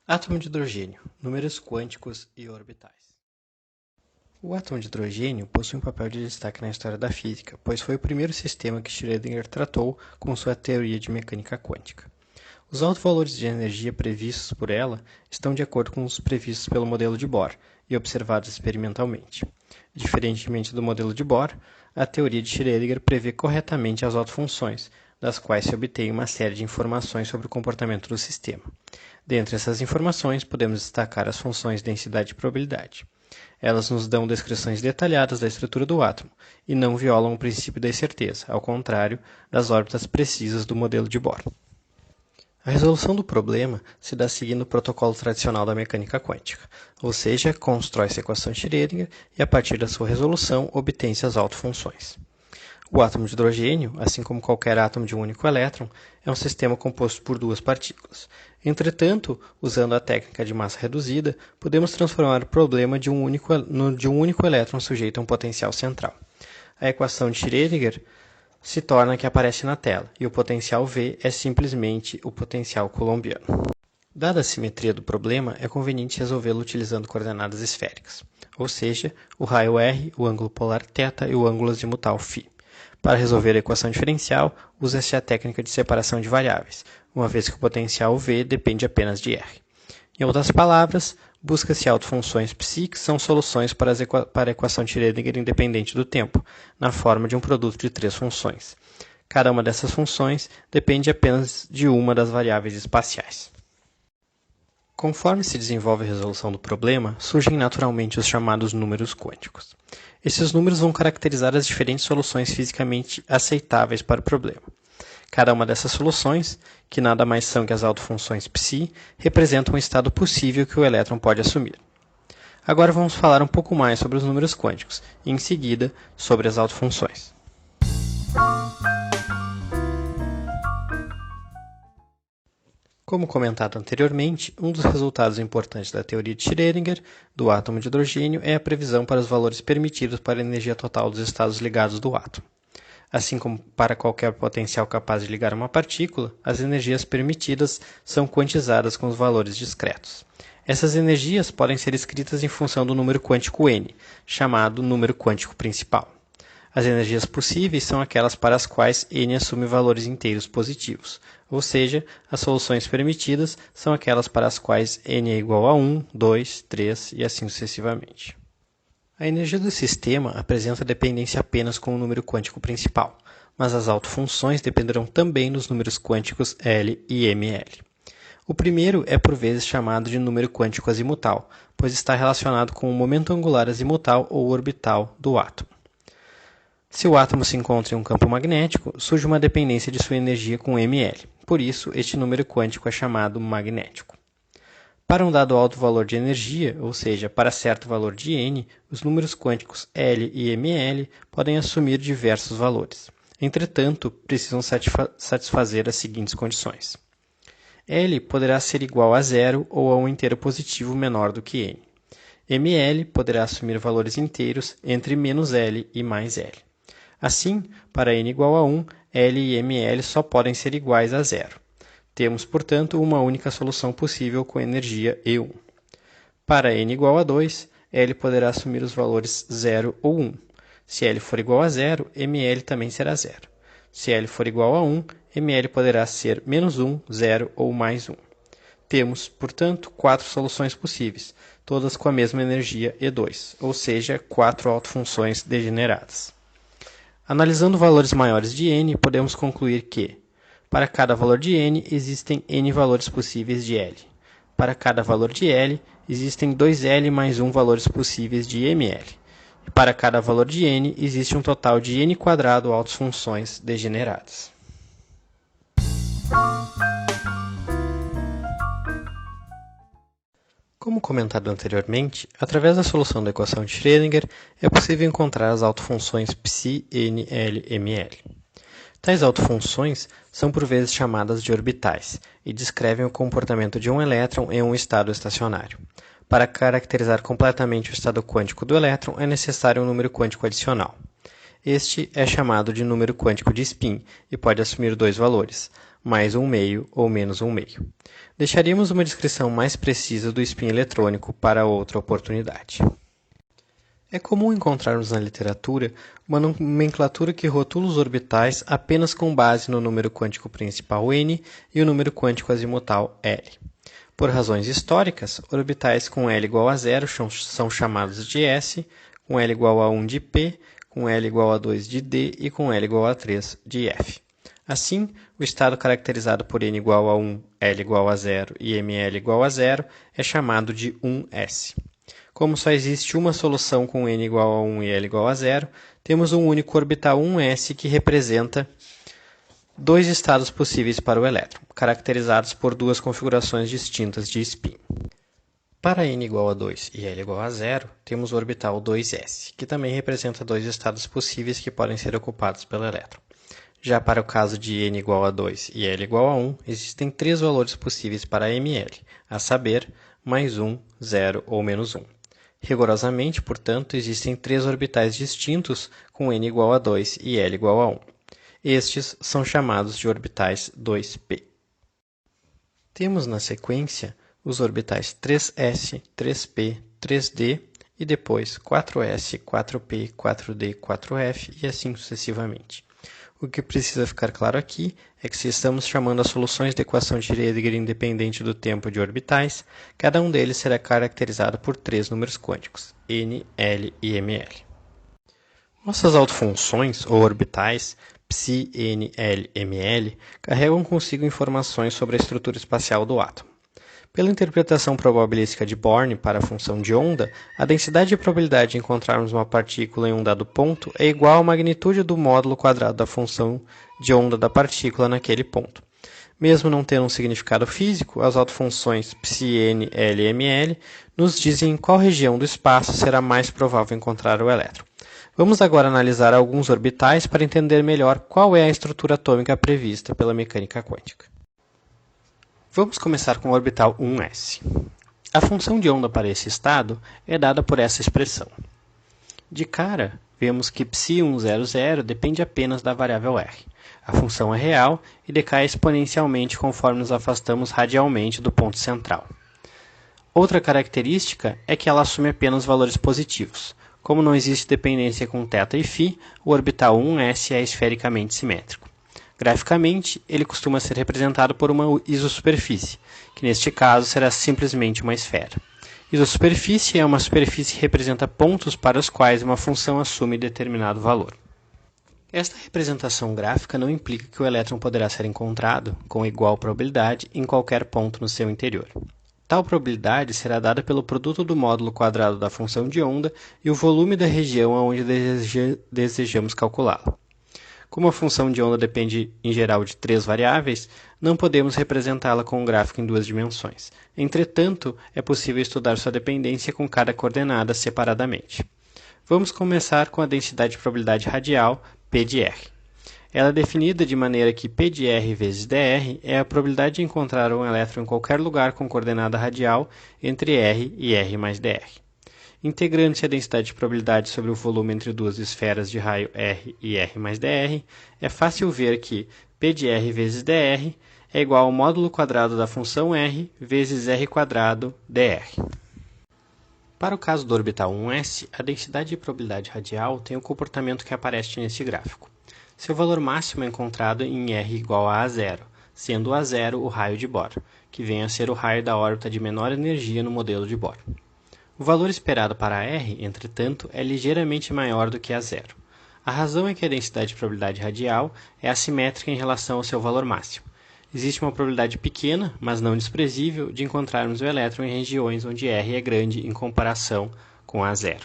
Átomo de hidrogênio, números quânticos e orbitais. O átomo de hidrogênio possui um papel de destaque na história da física, pois foi o primeiro sistema que Schrödinger tratou com sua teoria de mecânica quântica. Os altos valores de energia previstos por ela estão de acordo com os previstos pelo modelo de Bohr e observados experimentalmente. Diferentemente do modelo de Bohr, a teoria de Schrödinger prevê corretamente as autofunções, das quais se obtém uma série de informações sobre o comportamento do sistema. Dentre essas informações, podemos destacar as funções densidade e probabilidade. Elas nos dão descrições detalhadas da estrutura do átomo e não violam o princípio da incerteza, ao contrário das órbitas precisas do modelo de Bohr. A resolução do problema se dá seguindo o protocolo tradicional da mecânica quântica, ou seja, constrói-se a equação de Schrödinger e, a partir da sua resolução, obtém-se as autofunções. O átomo de hidrogênio, assim como qualquer átomo de um único elétron, é um sistema composto por duas partículas. Entretanto, usando a técnica de massa reduzida, podemos transformar o problema de um único elétron sujeito a um potencial central. A equação de Schrödinger se torna a que aparece na tela, e o potencial V é simplesmente o potencial coulombiano. Dada a simetria do problema, é conveniente resolvê-lo utilizando coordenadas esféricas, ou seja, o raio R, o ângulo polar θ e o ângulo azimutal φ. Para resolver a equação diferencial, usa-se a técnica de separação de variáveis, uma vez que o potencial V depende apenas de R. Em outras palavras, busca-se autofunções ψ que são soluções para a equação de Schrödinger independente do tempo, na forma de um produto de três funções. Cada uma dessas funções depende apenas de uma das variáveis espaciais. Conforme se desenvolve a resolução do problema, surgem naturalmente os chamados números quânticos. Esses números vão caracterizar as diferentes soluções fisicamente aceitáveis para o problema. Cada uma dessas soluções, que nada mais são que as autofunções ψ, representa um estado possível que o elétron pode assumir. Agora vamos falar um pouco mais sobre os números quânticos e, em seguida, sobre as autofunções. Como comentado anteriormente, um dos resultados importantes da teoria de Schrödinger do átomo de hidrogênio é a previsão para os valores permitidos para a energia total dos estados ligados do átomo. Assim como para qualquer potencial capaz de ligar uma partícula, as energias permitidas são quantizadas com os valores discretos. Essas energias podem ser escritas em função do número quântico n, chamado número quântico principal. As energias possíveis são aquelas para as quais n assume valores inteiros positivos, ou seja, as soluções permitidas são aquelas para as quais n é igual a 1, 2, 3 e assim sucessivamente. A energia do sistema apresenta dependência apenas com o número quântico principal, mas as autofunções dependerão também dos números quânticos L e ML. O primeiro é por vezes chamado de número quântico azimutal, pois está relacionado com o momento angular azimutal ou orbital do átomo. Se o átomo se encontra em um campo magnético, surge uma dependência de sua energia com ML. Por isso, este número quântico é chamado magnético. Para um dado alto valor de energia, ou seja, para certo valor de n, os números quânticos L e ML podem assumir diversos valores. Entretanto, precisam satisfazer as seguintes condições. L poderá ser igual a zero ou a um inteiro positivo menor do que n. ML poderá assumir valores inteiros entre menos L e mais L. Assim, para n igual a 1, L e ML só podem ser iguais a zero. Temos, portanto, uma única solução possível com energia E1. Para n igual a 2, L poderá assumir os valores 0 ou 1. Se L for igual a 0, ML também será 0. Se L for igual a 1, ML poderá ser menos 1, 0 ou mais 1. Temos, portanto, 4 soluções possíveis, todas com a mesma energia E2, ou seja, 4 autofunções degeneradas. Analisando valores maiores de n, podemos concluir que, para cada valor de n, existem n valores possíveis de L. Para cada valor de L, existem 2L mais 1 valores possíveis de ML. E para cada valor de n, existe um total de n² autofunções degeneradas. Como comentado anteriormente, através da solução da equação de Schrödinger, é possível encontrar as autofunções ψ, n, l, ml. Tais autofunções são por vezes chamadas de orbitais e descrevem o comportamento de um elétron em um estado estacionário. Para caracterizar completamente o estado quântico do elétron, é necessário um número quântico adicional. Este é chamado de número quântico de spin e pode assumir dois valores, mais 1/2 ou menos 1/2. Deixaríamos uma descrição mais precisa do spin eletrônico para outra oportunidade. É comum encontrarmos na literatura uma nomenclatura que rotula os orbitais apenas com base no número quântico principal n e o número quântico azimutal L. Por razões históricas, orbitais com L igual a 0 são chamados de S, com L igual a 1 de P, com L igual a 2 de D e com L igual a 3 de F. Assim, o estado caracterizado por n igual a 1, L igual a 0 e mL igual a 0 é chamado de 1s. Como só existe uma solução com n igual a 1 e L igual a 0, temos um único orbital 1s que representa dois estados possíveis para o elétron, caracterizados por duas configurações distintas de spin. Para n igual a 2 e L igual a 0, temos o orbital 2s, que também representa dois estados possíveis que podem ser ocupados pelo elétron. Já para o caso de n igual a 2 e L igual a 1, existem três valores possíveis para mL, a saber, mais 1, 0 ou menos 1. Rigorosamente, portanto, existem três orbitais distintos com n igual a 2 e L igual a 1. Estes são chamados de orbitais 2p. Temos na sequência os orbitais 3s, 3p, 3d e depois 4s, 4p, 4d, 4f e assim sucessivamente. O que precisa ficar claro aqui é que se estamos chamando as soluções da equação de Schrödinger independente do tempo de orbitais, cada um deles será caracterizado por três números quânticos, n, l e ml. Nossas autofunções, ou orbitais, psi, n, l, ml, carregam consigo informações sobre a estrutura espacial do átomo. Pela interpretação probabilística de Born para a função de onda, a densidade e probabilidade de encontrarmos uma partícula em um dado ponto é igual à magnitude do módulo quadrado da função de onda da partícula naquele ponto. Mesmo não tendo um significado físico, as autofunções psi, n, l e ml nos dizem em qual região do espaço será mais provável encontrar o elétron. Vamos agora analisar alguns orbitais para entender melhor qual é a estrutura atômica prevista pela mecânica quântica. Vamos começar com o orbital 1s. A função de onda para esse estado é dada por essa expressão. De cara, vemos que ψ100 depende apenas da variável r. A função é real e decai exponencialmente conforme nos afastamos radialmente do ponto central. Outra característica é que ela assume apenas valores positivos. Como não existe dependência com θ e φ, o orbital 1s é esfericamente simétrico. Graficamente, ele costuma ser representado por uma isosuperfície, que neste caso será simplesmente uma esfera. Isosuperfície é uma superfície que representa pontos para os quais uma função assume determinado valor. Esta representação gráfica não implica que o elétron poderá ser encontrado, com igual probabilidade, em qualquer ponto no seu interior. Tal probabilidade será dada pelo produto do módulo quadrado da função de onda e o volume da região aonde desejamos calculá-la. Como a função de onda depende, em geral, de três variáveis, não podemos representá-la com um gráfico em duas dimensões. Entretanto, é possível estudar sua dependência com cada coordenada separadamente. Vamos começar com a densidade de probabilidade radial, P de R. Ela é definida de maneira que P de R vezes dr é a probabilidade de encontrar um elétron em qualquer lugar com coordenada radial entre R e R mais dr. Integrando-se a densidade de probabilidade sobre o volume entre duas esferas de raio R e R mais dr, é fácil ver que P de R vezes dr é igual ao módulo quadrado da função R vezes R quadrado dr. Para o caso do orbital 1s, a densidade de probabilidade radial tem o comportamento que aparece neste gráfico. Seu valor máximo é encontrado em R igual a A0, sendo A0 o raio de Bohr, que vem a ser o raio da órbita de menor energia no modelo de Bohr. O valor esperado para R, entretanto, é ligeiramente maior do que A0. A razão é que a densidade de probabilidade radial é assimétrica em relação ao seu valor máximo. Existe uma probabilidade pequena, mas não desprezível, de encontrarmos o elétron em regiões onde R é grande em comparação com A0.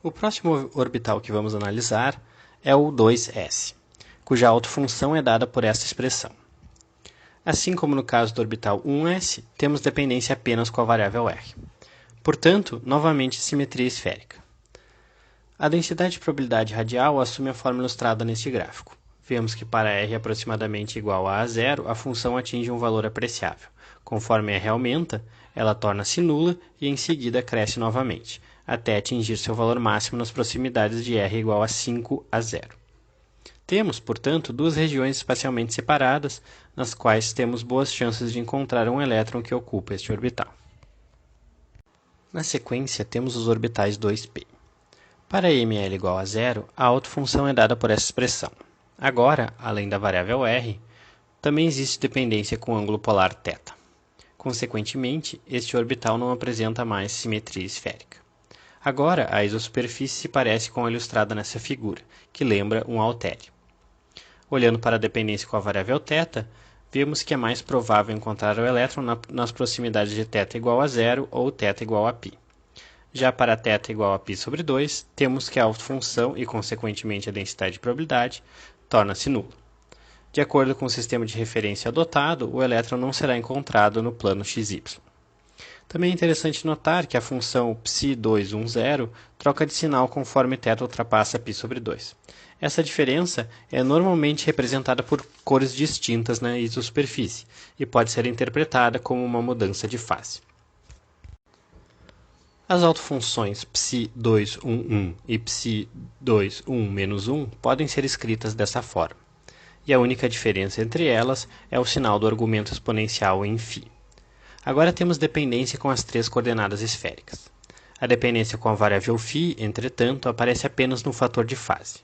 O próximo orbital que vamos analisar é o 2s, cuja autofunção é dada por esta expressão. Assim como no caso do orbital 1s, temos dependência apenas com a variável r. Portanto, novamente simetria esférica. A densidade de probabilidade radial assume a forma ilustrada neste gráfico. Vemos que para r aproximadamente igual a A0, a função atinge um valor apreciável. Conforme r aumenta, ela torna-se nula e em seguida cresce novamente, até atingir seu valor máximo nas proximidades de r igual a 5 a 0. Temos, portanto, duas regiões espacialmente separadas, nas quais temos boas chances de encontrar um elétron que ocupa este orbital. Na sequência, temos os orbitais 2p. Para ml igual a zero, a autofunção é dada por essa expressão. Agora, além da variável r, também existe dependência com ângulo polar θ. Consequentemente, este orbital não apresenta mais simetria esférica. Agora, a isosuperfície se parece com a ilustrada nessa figura, que lembra um haltério. Olhando para a dependência com a variável θ, vemos que é mais provável encontrar o elétron nas proximidades de θ igual a zero ou θ igual a π. Já para θ igual a π sobre 2, temos que a autofunção e, consequentemente, a densidade de probabilidade torna-se nula. De acordo com o sistema de referência adotado, o elétron não será encontrado no plano XY. Também é interessante notar que a função ψ210 troca de sinal conforme θ ultrapassa π sobre 2. Essa diferença é normalmente representada por cores distintas na isosuperfície e pode ser interpretada como uma mudança de fase. As autofunções ψ211 e ψ2 podem ser escritas dessa forma, e a única diferença entre elas é o sinal do argumento exponencial em φ. Agora temos dependência com as três coordenadas esféricas. A dependência com a variável φ, entretanto, aparece apenas no fator de fase.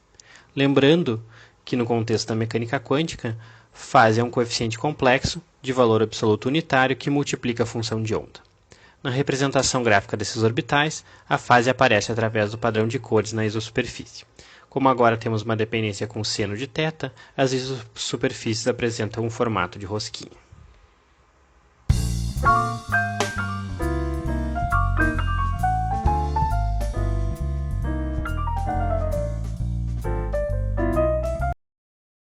Lembrando que no contexto da mecânica quântica, fase é um coeficiente complexo de valor absoluto unitário que multiplica a função de onda. Na representação gráfica desses orbitais, a fase aparece através do padrão de cores na isosuperfície. Como agora temos uma dependência com seno de θ, as isosuperfícies apresentam um formato de rosquinha.